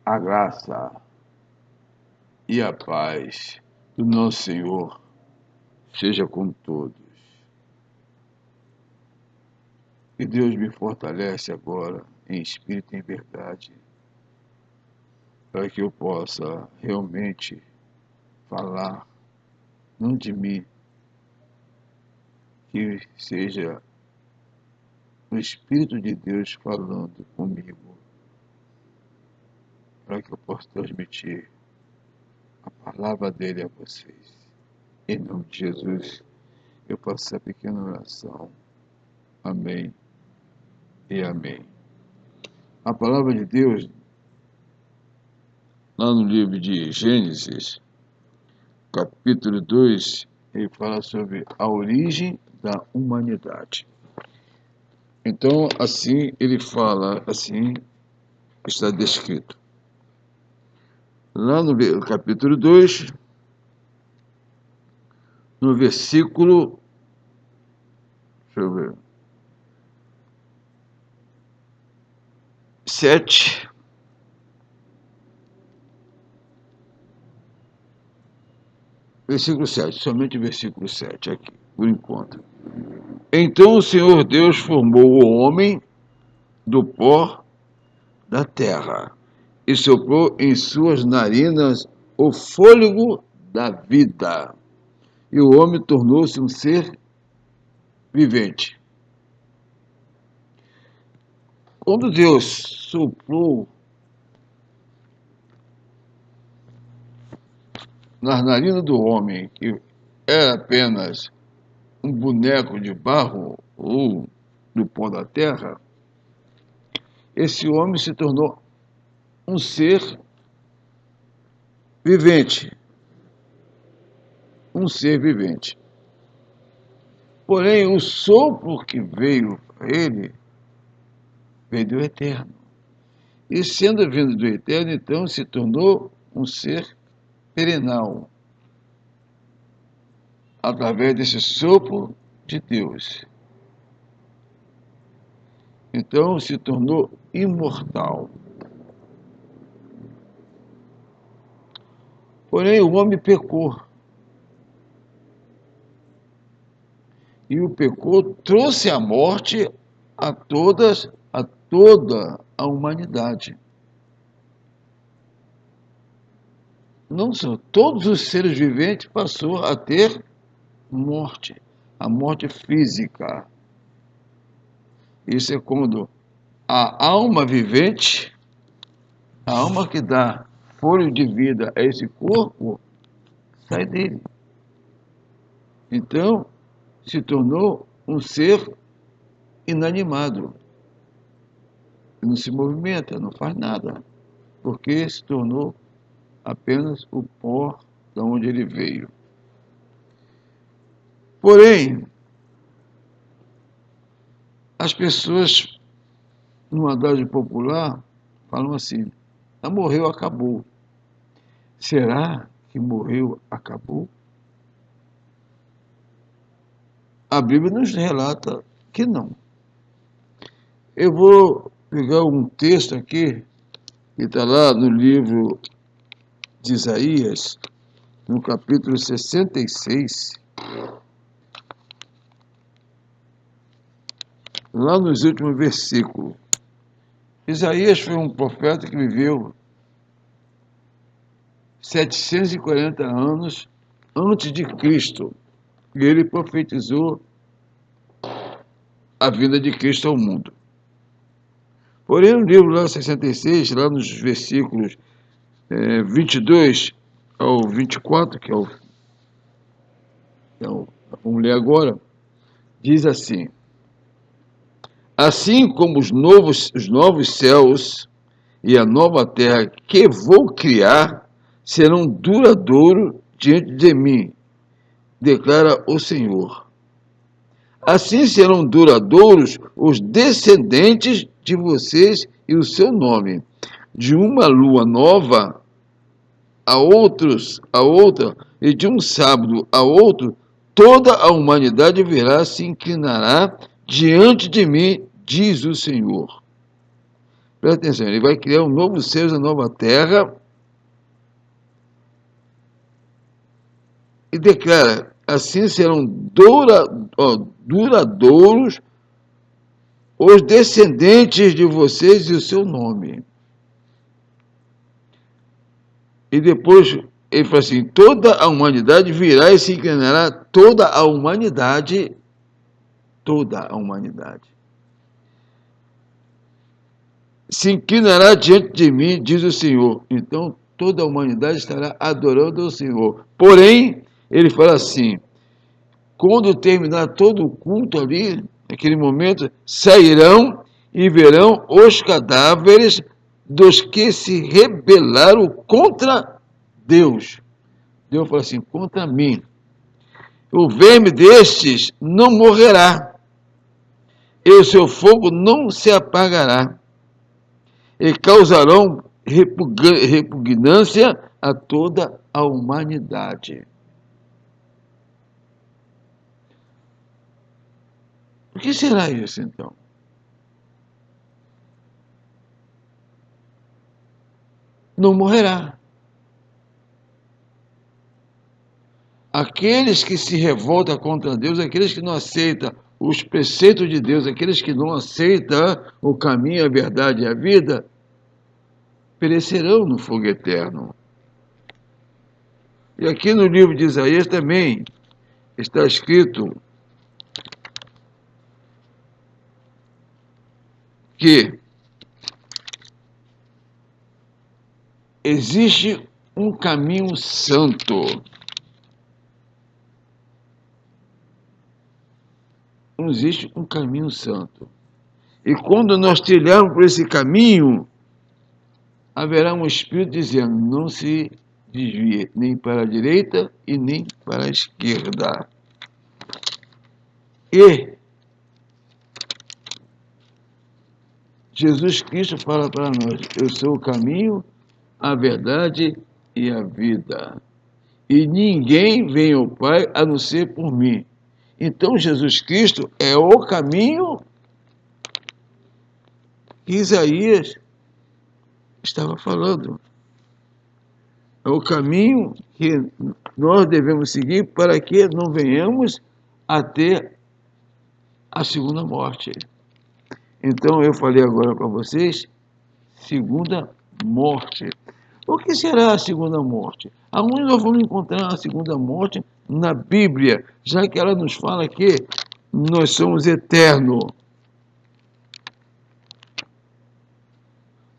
A graça e a paz do nosso Senhor seja com todos. Que Deus me fortalece agora em espírito e em verdade, para que eu possa realmente falar, não de mim, que seja o Espírito de Deus falando comigo, para que eu possa transmitir a palavra dele a vocês. Em nome de Jesus, eu faço essa pequena oração. Amém e amém. A palavra de Deus, lá no livro de Gênesis, capítulo 2, ele fala sobre a origem da humanidade. Então, assim ele fala, assim está descrito. Lá no capítulo 2, no versículo, deixa eu ver, 7, versículo 7, somente o versículo 7 aqui, por enquanto. Então o Senhor Deus formou o homem do pó da terra e soprou em suas narinas o fôlego da vida. E o homem tornou-se um ser vivente. Quando Deus soprou nas narinas do homem, que era apenas um boneco de barro ou do pó da terra, esse homem se tornou um ser vivente. Um ser vivente. Porém, o sopro que veio para ele veio do eterno. E sendo vindo do eterno, então se tornou um ser perenal, através desse sopro de Deus. Então se tornou imortal. Porém, o homem pecou. E o pecou trouxe a morte a toda a humanidade. Não só, todos os seres viventes passou a ter morte, a morte física. Isso é quando a alma vivente, a alma que dá fôlego de vida a esse corpo, sai dele. Então, se tornou um ser inanimado. Não se movimenta, não faz nada, porque se tornou apenas o pó de onde ele veio. Porém, as pessoas, no adágio popular, falam assim: ah, morreu, acabou. Será que morreu, acabou? A Bíblia nos relata que não. Eu vou pegar um texto aqui, que está lá no livro de Isaías, no capítulo 66, lá nos últimos versículos. Isaías foi um profeta que viveu 740 anos antes de Cristo. E ele profetizou a vinda de Cristo ao mundo. Porém, no livro lá 66, lá nos versículos 22 ao 24, que é o vamos ler agora, diz assim: assim como os novos céus e a nova terra que vou criar serão duradouros diante de mim, declara o Senhor. Assim serão duradouros os descendentes de vocês e o seu nome. De uma lua nova a outra, e de um sábado a outro, toda a humanidade se inclinará diante de mim, diz o Senhor. Presta atenção, ele vai criar um novo céu e uma nova terra e declara, assim serão duradouros os descendentes de vocês e o seu nome. E depois ele fala assim, toda a humanidade virá e se inclinará, toda a humanidade se inclinará diante de mim, diz o Senhor. Então, toda a humanidade estará adorando o Senhor. Porém, ele fala assim, quando terminar todo o culto ali, naquele momento, sairão e verão os cadáveres dos que se rebelaram contra Deus. Deus fala assim, contra mim. O verme destes não morrerá, e o seu fogo não se apagará, e causarão repugnância a toda a humanidade. O que será isso, então? Não morrerá. Aqueles que se revoltam contra Deus, aqueles que não aceitam os preceitos de Deus, aqueles que não aceitam o caminho, a verdade e a vida, perecerão no fogo eterno. E aqui no livro de Isaías também está escrito que existe um caminho santo. Não existe um caminho santo. E quando nós trilharmos por esse caminho, haverá um Espírito dizendo, não se desvie nem para a direita e nem para a esquerda. E Jesus Cristo fala para nós, eu sou o caminho, a verdade e a vida. E ninguém vem ao Pai a não ser por mim. Então Jesus Cristo é o caminho que Isaías estava falando. É o caminho que nós devemos seguir para que não venhamos a ter a segunda morte. Então eu falei agora para vocês, segunda morte. O que será a segunda morte? Aonde nós vamos encontrar a segunda morte na Bíblia, já que ela nos fala que nós somos eternos.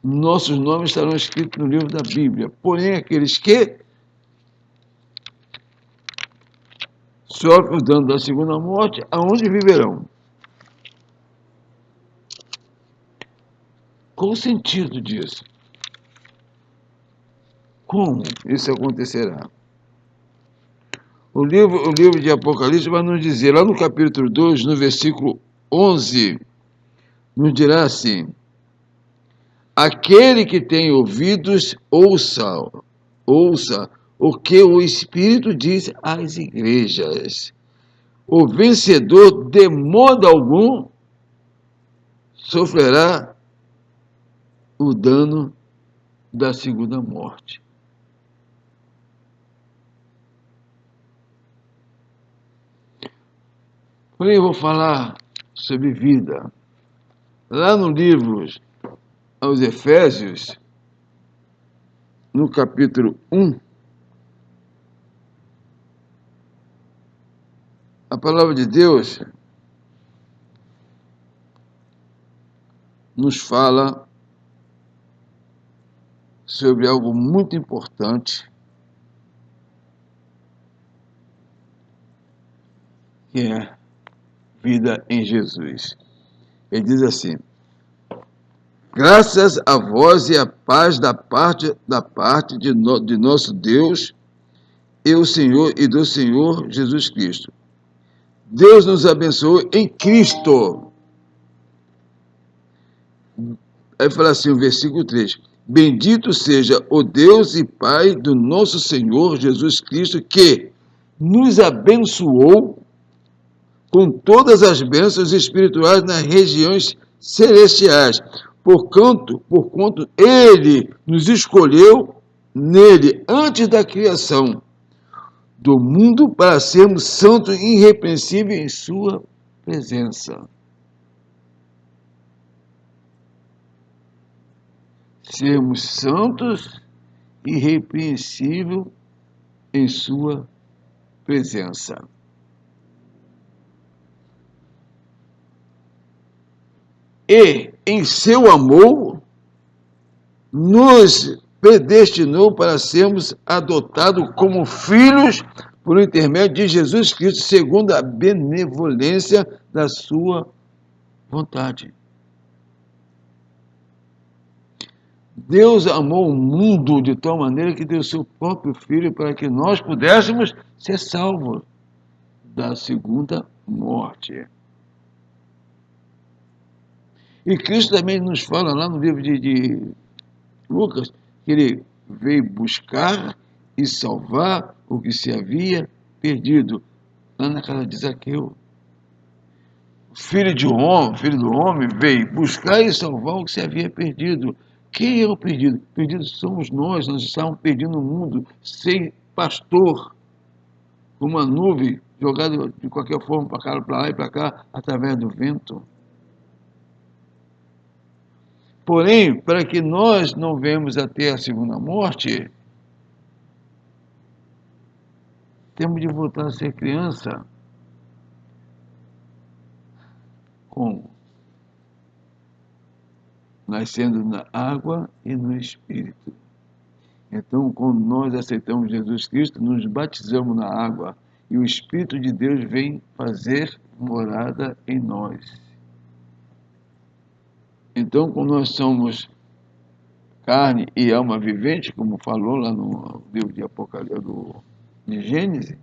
Nossos nomes estarão escritos no livro da Bíblia. Porém, aqueles que sofrem o dano da segunda morte, aonde viverão? Qual o sentido disso? Como isso acontecerá? O livro de Apocalipse vai nos dizer, lá no capítulo 2, no versículo 11, nos dirá assim, aquele que tem ouvidos, ouça o que o Espírito diz às igrejas. O vencedor, de modo algum, sofrerá o dano da segunda morte. Porém, eu vou falar sobre vida. Lá no livro aos Efésios, no capítulo 1, a palavra de Deus nos fala sobre algo muito importante, que é vida em Jesus. Ele diz assim, graças a vós e a paz da parte de nosso Deus e o Senhor e do Senhor Jesus Cristo. Deus nos abençoou em Cristo. Aí fala assim, o versículo 3. Bendito seja o Deus e Pai do nosso Senhor Jesus Cristo, que nos abençoou com todas as bênçãos espirituais nas regiões celestiais. Porquanto ele nos escolheu nele antes da criação do mundo para sermos santos e irrepreensíveis em sua presença. Sermos santos e irrepreensíveis em sua presença. E, em seu amor, nos predestinou para sermos adotados como filhos por intermédio de Jesus Cristo, segundo a benevolência da sua vontade. Deus amou o mundo de tal maneira que deu seu próprio Filho para que nós pudéssemos ser salvos da segunda morte. E Cristo também nos fala lá no livro de Lucas, que ele veio buscar e salvar o que se havia perdido, lá na casa de Zaqueu. O filho do homem veio buscar e salvar o que se havia perdido. Quem é o perdido? Perdidos somos nós estávamos perdidos no mundo, sem pastor, com uma nuvem jogada de qualquer forma para lá e para cá, através do vento. Porém, para que nós não venhamos até a segunda morte, temos de voltar a ser criança. Como? Nascendo na água e no Espírito. Então, quando nós aceitamos Jesus Cristo, nos batizamos na água e o Espírito de Deus vem fazer morada em nós. Então, quando nós somos carne e alma vivente, como falou lá no livro de Apocalipse, de Gênesis,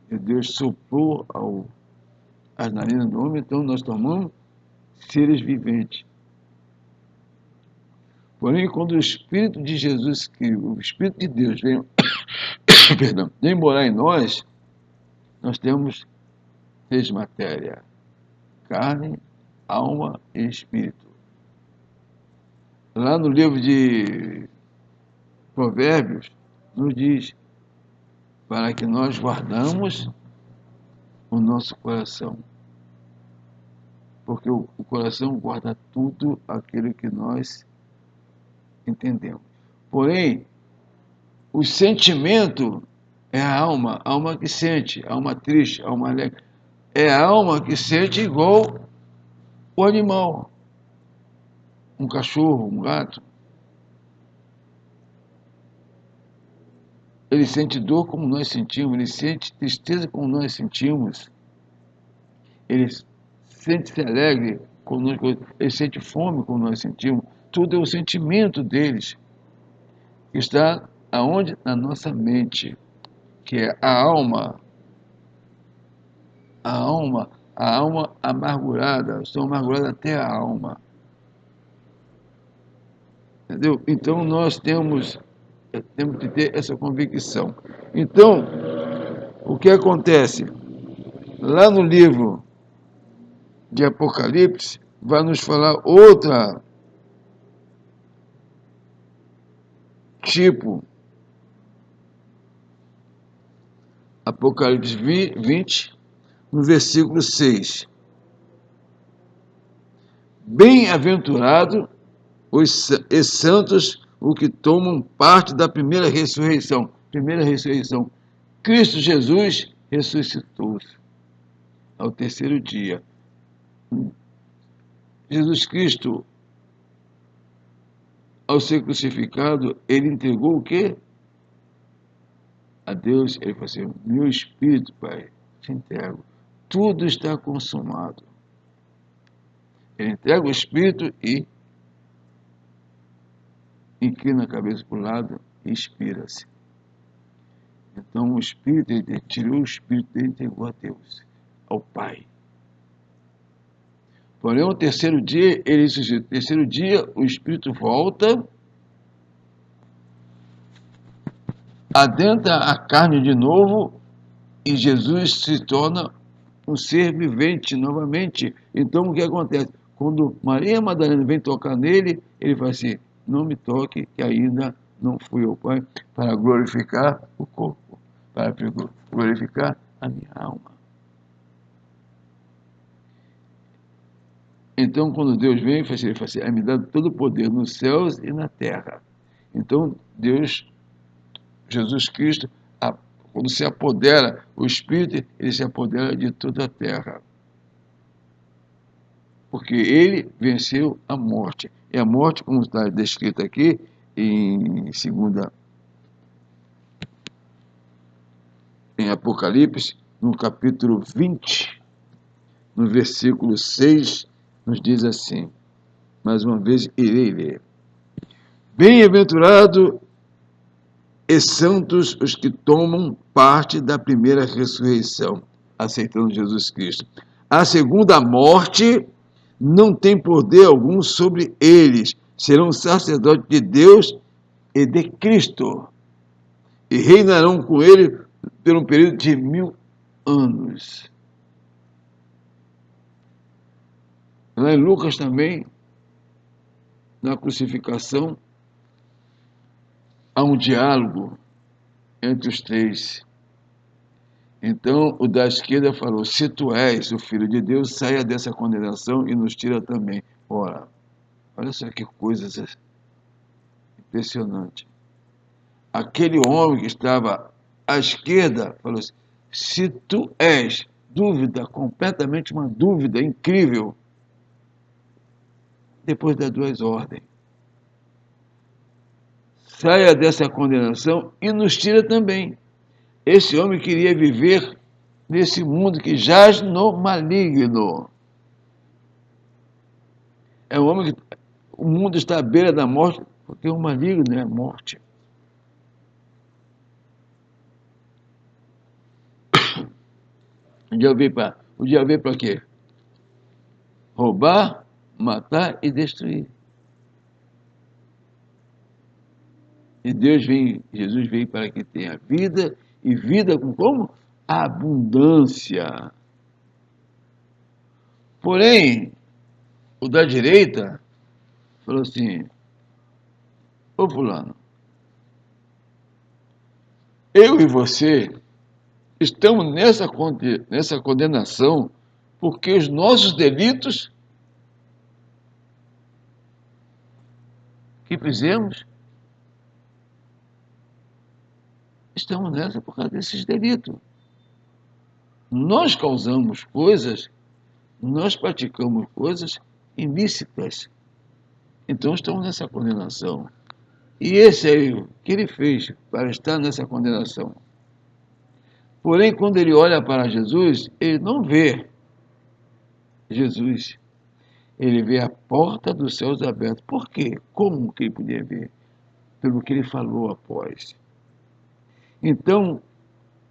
Deus soprou as narinas do homem, então nós tomamos seres viventes. Porém, quando o Espírito de Jesus, o Espírito de Deus vem, vem morar em nós, nós temos três matérias: carne, alma e espírito. Lá no livro de Provérbios, nos diz para que nós guardamos o nosso coração. Porque o coração guarda tudo aquilo que nós entendemos. Porém, o sentimento é a alma que sente, alma triste, alma alegre. É a alma que sente igual o animal, um cachorro, um gato. Ele sente dor como nós sentimos, ele sente tristeza como nós sentimos, ele sente-se alegre conosco, ele sente fome como nós sentimos. Tudo é o sentimento deles, que está aonde? Na nossa mente, que é a alma. A alma amargurada, estou amargurado até a alma. Entendeu? Então nós temos que ter essa convicção. Então, o que acontece? Lá no livro de Apocalipse, vai nos falar outra tipo. Apocalipse 20, no versículo 6. Bem-aventurado os santos, os que tomam parte da primeira ressurreição. Primeira ressurreição. Cristo Jesus ressuscitou ao terceiro dia. Jesus Cristo, ao ser crucificado, ele entregou o quê? A Deus. Ele falou assim: meu espírito, Pai, te entrego. Tudo está consumado. Ele entrega o espírito e inclina a cabeça para o lado e expira-se. Então o espírito, ele tirou o espírito dele e entregou a Deus, ao Pai. Porém, o terceiro dia, ele ressuscita. No terceiro dia, o espírito volta, adentra a carne de novo e Jesus se torna um ser vivente novamente. Então, o que acontece? Quando Maria Madalena vem tocar nele, ele fala assim: não me toque, que ainda não fui ao Pai para glorificar o corpo, para glorificar a minha alma. Então, quando Deus vem, ele fala assim: é me dado todo o poder nos céus e na terra. Então, Deus, Jesus Cristo, quando se apodera, o Espírito, ele se apodera de toda a terra. Porque ele venceu a morte. E a morte, como está descrito aqui, em Apocalipse, no capítulo 20, no versículo 6, nos diz assim, mais uma vez irei ler: bem-aventurado e santos os que tomam parte da primeira ressurreição, aceitando Jesus Cristo. A segunda morte não tem poder algum sobre eles, serão sacerdotes de Deus e de Cristo, e reinarão com ele por um período de 1000 anos. Lá em Lucas também, na crucificação, há um diálogo entre os três. Então, o da esquerda falou: se tu és o Filho de Deus, saia dessa condenação e nos tira também. Ora, olha só que coisa impressionante. Aquele homem que estava à esquerda falou assim: se tu és, dúvida, completamente uma dúvida incrível, depois das duas ordens. Saia dessa condenação e nos tira também. Esse homem queria viver nesse mundo que jaz no maligno. É um homem que o mundo está à beira da morte, porque o maligno é a morte. O dia veio para quê? Roubar, matar e destruir. E Jesus veio para que tenha vida, e vida com como? Abundância. Porém, o da direita falou assim: ô fulano, eu e você estamos nessa condenação porque os nossos delitos que fizemos, estamos nessa por causa desses delitos. Nós causamos coisas, nós praticamos coisas ilícitas. Então estamos nessa condenação. E esse aí, o que ele fez para estar nessa condenação? Porém, quando ele olha para Jesus, ele não vê Jesus. Ele vê a porta dos céus aberta. Por quê? Como que ele podia ver? Pelo que ele falou após. Então,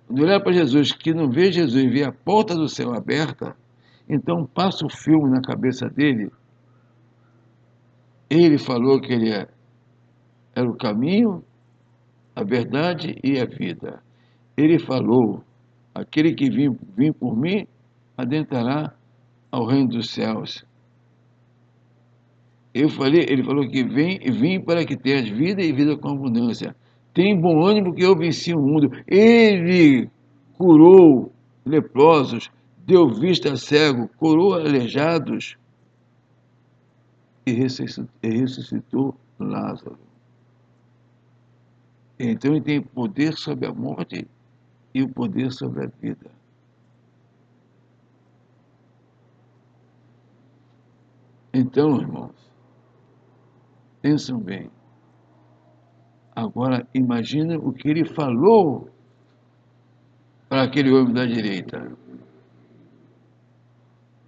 quando olhar para Jesus, que não vê Jesus e vê a porta do céu aberta, então passa o filme na cabeça dele. Ele falou que ele era o caminho, a verdade e a vida. Ele falou: aquele que vim por mim adentrará ao reino dos céus. Ele falou que vim para que tenhas vida e vida com abundância. Tem bom ânimo que eu venci o mundo. Ele curou leprosos, deu vista a cego, curou aleijados e ressuscitou Lázaro. Então ele tem poder sobre a morte e o poder sobre a vida. Então, irmãos, pensam bem. Agora, imagina o que ele falou para aquele homem da direita.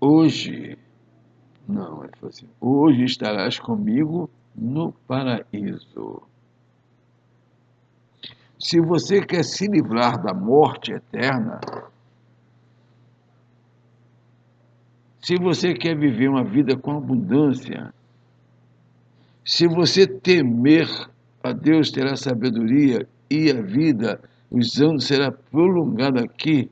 Hoje, não, ele falou assim: hoje estarás comigo no paraíso. Se você quer se livrar da morte eterna, se você quer viver uma vida com abundância, se você temer a Deus, terá sabedoria e a vida, os anos será prolongado aqui.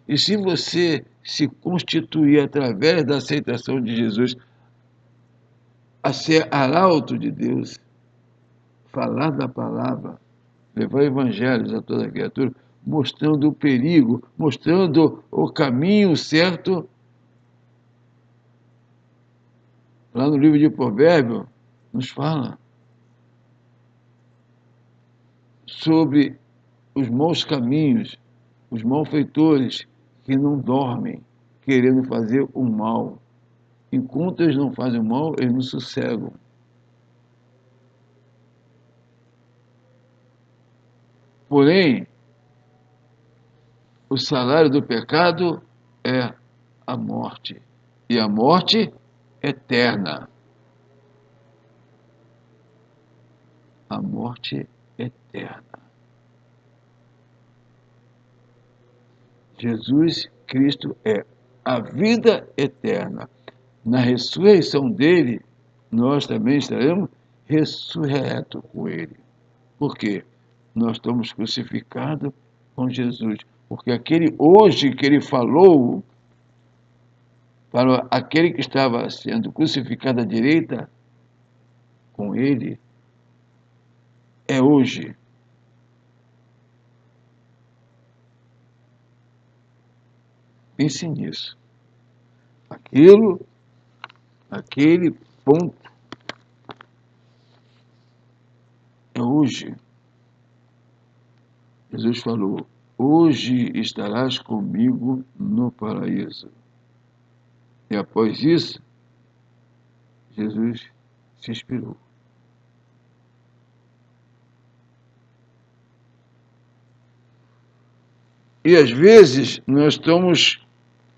E se você se constituir através da aceitação de Jesus a ser arauto de Deus, falar da palavra, levar evangelhos a toda criatura, mostrando o perigo, mostrando o caminho certo. Lá no livro de Provérbios, nos fala sobre os maus caminhos, os malfeitores que não dormem, querendo fazer o mal. Enquanto eles não fazem o mal, eles não sossegam. Porém, o salário do pecado é a morte, e a morte eterna. A morte eterna. Jesus Cristo é a vida eterna. Na ressurreição dele, nós também estaremos ressurretos com ele. Por quê? Nós estamos crucificados com Jesus. Porque aquele hoje que ele falou para aquele que estava sendo crucificado à direita com ele, é hoje. Pense nisso. Aquele ponto é hoje. Jesus falou: hoje estarás comigo no paraíso. E após isso, Jesus se expirou. E às vezes nós estamos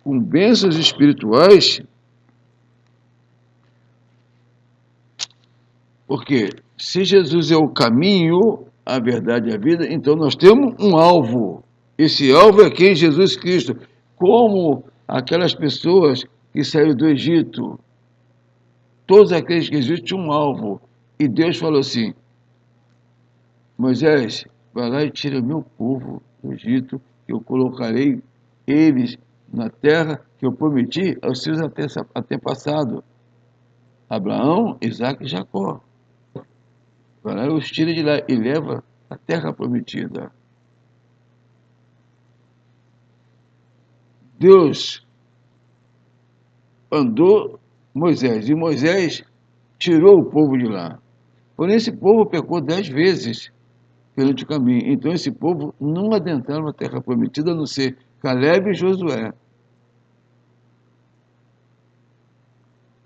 com bênçãos espirituais, porque se Jesus é o caminho, a verdade e a vida, então nós temos um alvo. Esse alvo é quem? Jesus Cristo. Como aquelas pessoas que saíram do Egito, todos aqueles que existem tinham um alvo. E Deus falou assim: Moisés, vai lá e tira meu povo do Egito, que eu colocarei eles na terra que eu prometi aos seus antepassados, Abraão, Isaque e Jacó. Vai lá e os tira de lá e leva a terra prometida. Deus andou Moisés, e Moisés tirou o povo de lá. Porém, esse povo pecou 10 vezes perante o caminho. Então, esse povo não adentraram a terra prometida, a não ser Caleb e Josué.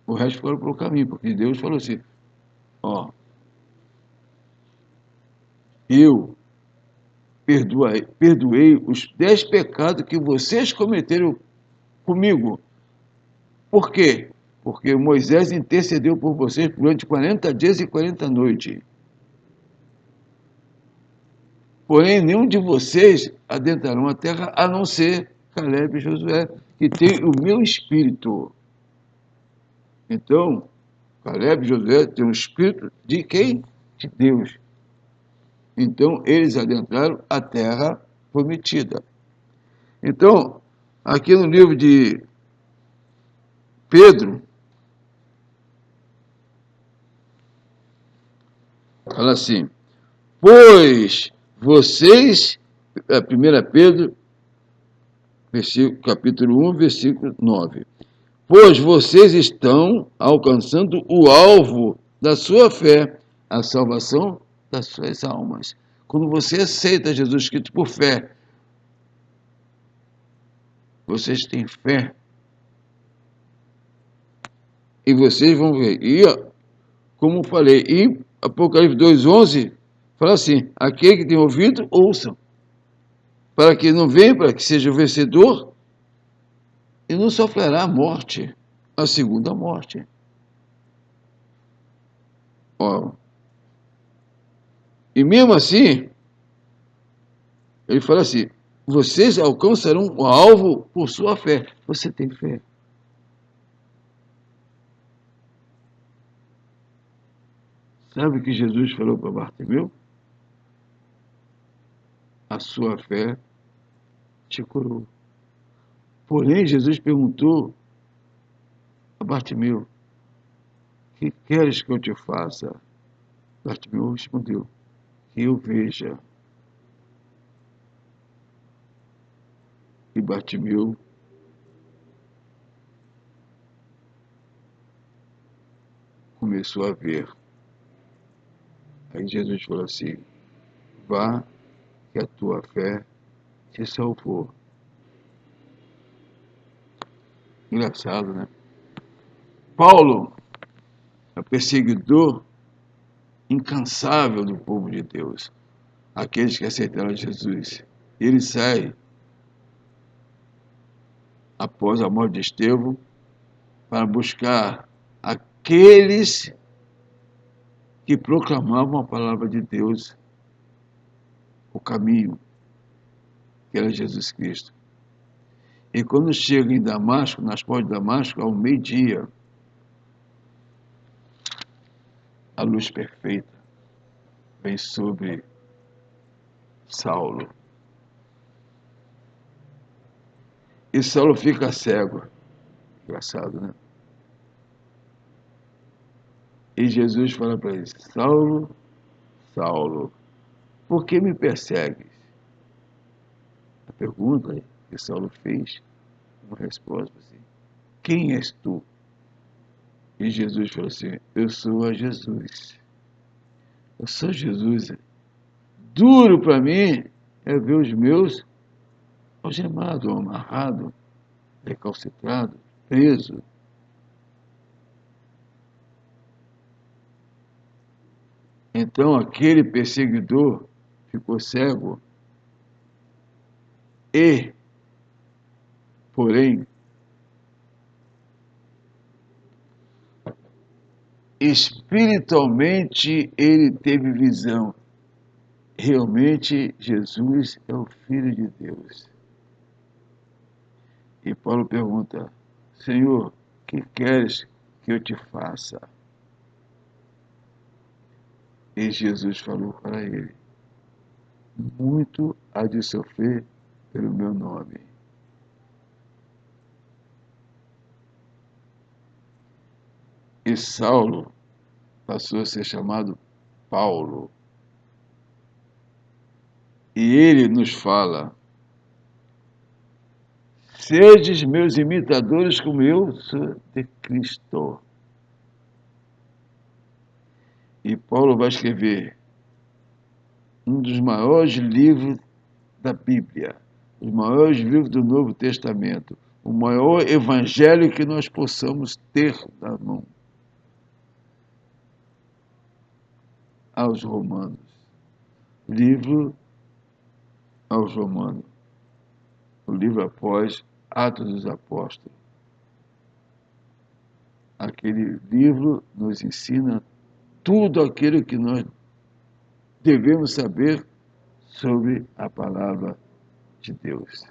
O resto foram pelo caminho, porque Deus falou assim: ó, eu perdoei os 10 pecados que vocês cometeram comigo. Por quê? Porque Moisés intercedeu por vocês durante 40 dias e 40 noites. Porém, nenhum de vocês adentrarão a terra, a não ser Caleb e Josué, que tem o meu espírito. Então, Caleb e Josué têm um espírito de quem? De Deus. Então, eles adentraram a terra prometida. Então, aqui no livro de Pedro, fala assim: pois vocês, 1 Pedro, capítulo 1, versículo 9. Pois vocês estão alcançando o alvo da sua fé, a salvação das suas almas. Quando você aceita Jesus Cristo por fé, vocês têm fé. E vocês vão ver. E, como falei, em Apocalipse 2:11, fala assim: aquele que tem ouvido, ouçam. Para que não venha, para que seja o vencedor, e não sofrerá a morte, a segunda morte. Ó. E mesmo assim, ele fala assim: vocês alcançarão o alvo por sua fé. Você tem fé? Sabe o que Jesus falou para Bartimeu? A sua fé te curou. Porém, Jesus perguntou a Bartimeu: que queres que eu te faça? Bartimeu respondeu: que eu veja. E Bartimeu começou a ver. Aí Jesus falou assim: vá, que a tua fé te salvou. Engraçado, né? Paulo é perseguidor incansável do povo de Deus, aqueles que aceitaram Jesus. Ele sai após a morte de Estevão para buscar aqueles que proclamavam a palavra de Deus, o caminho, que era Jesus Cristo. E quando chega em Damasco, nas portas de Damasco, ao meio-dia, a luz perfeita vem sobre Saulo. E Saulo fica cego. Engraçado, né? E Jesus fala para ele: Saulo, Saulo, por que me persegues? A pergunta que Saulo fez, uma resposta assim: quem és tu? E Jesus falou assim: eu sou a Jesus. Eu sou Jesus. Duro para mim é ver os meus algemado, amarrado, recalcitrado, preso. Então aquele perseguidor ficou cego e, porém, espiritualmente ele teve visão. Realmente Jesus é o Filho de Deus. E Paulo pergunta: Senhor, o que queres que eu te faça? E Jesus falou para ele: muito há de sofrer pelo meu nome. E Saulo passou a ser chamado Paulo. E ele nos fala: sedes meus imitadores como eu sou de Cristo. E Paulo vai escrever um dos maiores livros da Bíblia, os maiores livros do Novo Testamento, o maior evangelho que nós possamos ter na mão, aos Romanos. Livro aos Romanos, o livro após Atos dos Apóstolos. Aquele livro nos ensina tudo aquilo que nós devemos saber sobre a palavra de Deus.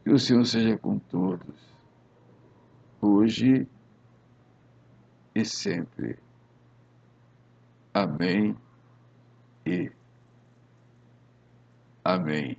Que o Senhor seja com todos, hoje e sempre. Amém e amém.